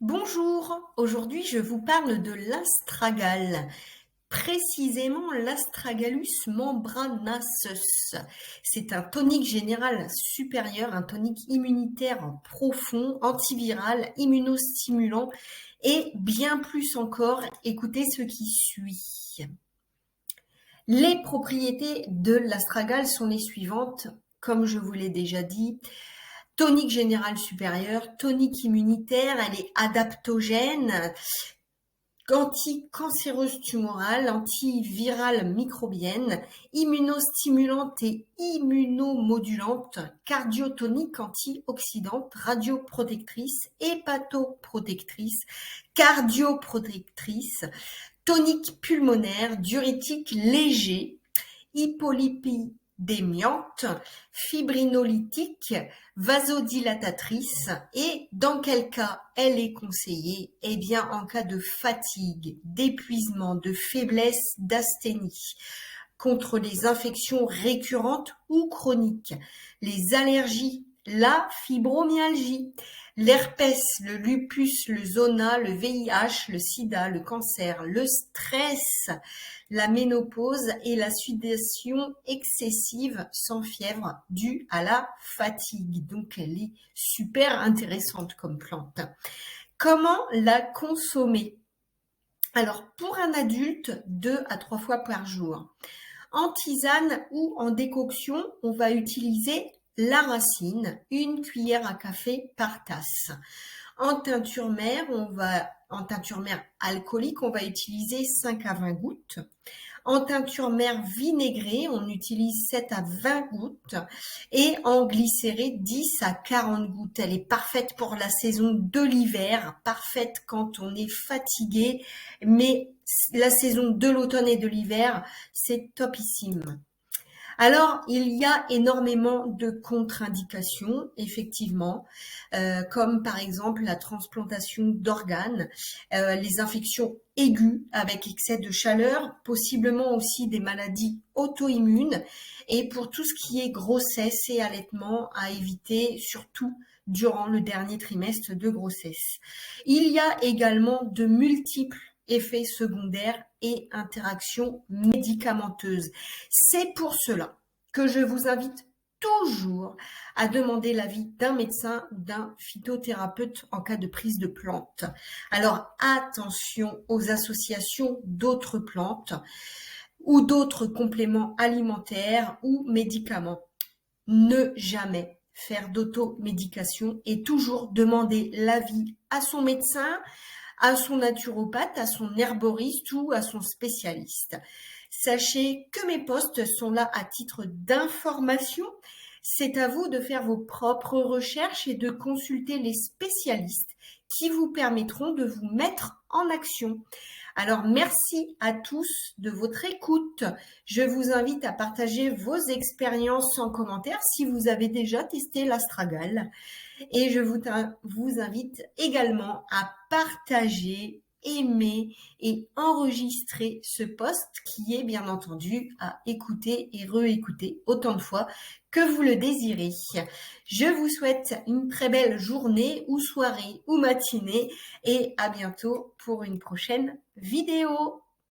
Bonjour, aujourd'hui je vous parle de l'astragale, précisément l'astragalus membranaceus. C'est un tonique général supérieur, un tonique immunitaire profond, antiviral, immunostimulant et bien plus encore. Écoutez ce qui suit. Les propriétés de l'astragale sont les suivantes, comme je vous l'ai déjà dit. Tonique générale supérieure, tonique immunitaire, elle est adaptogène, anti-cancéreuse tumorale, antivirale microbienne, immunostimulante et immunomodulante, cardiotonique antioxydante, radioprotectrice, hépatoprotectrice, cardioprotectrice, tonique pulmonaire, diurétique léger, hypolipidémiante, fibrinolytique, vasodilatatrice. Et dans quel cas elle est conseillée? Eh bien, en cas de fatigue, d'épuisement, de faiblesse, d'asthénie, contre les infections récurrentes ou chroniques, les allergies, la fibromyalgie, l'herpès, le lupus, le zona, le VIH, le sida, le cancer, le stress, la ménopause et la sudation excessive sans fièvre due à la fatigue. Donc elle est super intéressante comme plante. Comment la consommer? Alors pour un adulte, 2 à 3 fois par jour. En tisane ou en décoction, on va utiliser la racine, 1 cuillère à café par tasse. En teinture mère alcoolique, on va utiliser 5 à 20 gouttes. En teinture mère vinaigrée, on utilise 7 à 20 gouttes. Et en glycérée, 10 à 40 gouttes. Elle est parfaite pour la saison de l'hiver, parfaite quand on est fatigué. Mais la saison de l'automne et de l'hiver, c'est topissime. Alors, il y a énormément de contre-indications, effectivement, comme par exemple la transplantation d'organes, les infections aiguës avec excès de chaleur, possiblement aussi des maladies auto-immunes, et pour tout ce qui est grossesse et allaitement, à éviter surtout durant le dernier trimestre de grossesse. Il y a également de multiples effets secondaires et interactions médicamenteuses. C'est pour cela que je vous invite toujours à demander l'avis d'un médecin ou d'un phytothérapeute en cas de prise de plantes. Alors attention aux associations d'autres plantes ou d'autres compléments alimentaires ou médicaments. Ne jamais faire d'automédication et toujours demander l'avis à son médecin, à son naturopathe, à son herboriste ou à son spécialiste. Sachez que mes posts sont là à titre d'information. C'est à vous de faire vos propres recherches et de consulter les spécialistes qui vous permettront de vous mettre en action. Alors, merci à tous de votre écoute. Je vous invite à partager vos expériences en commentaire si vous avez déjà testé l'astragale. Et je vous invite également à partager, aimer et enregistrer ce post qui est bien entendu à écouter et réécouter autant de fois que vous le désirez. Je vous souhaite une très belle journée ou soirée ou matinée et à bientôt pour une prochaine vidéo.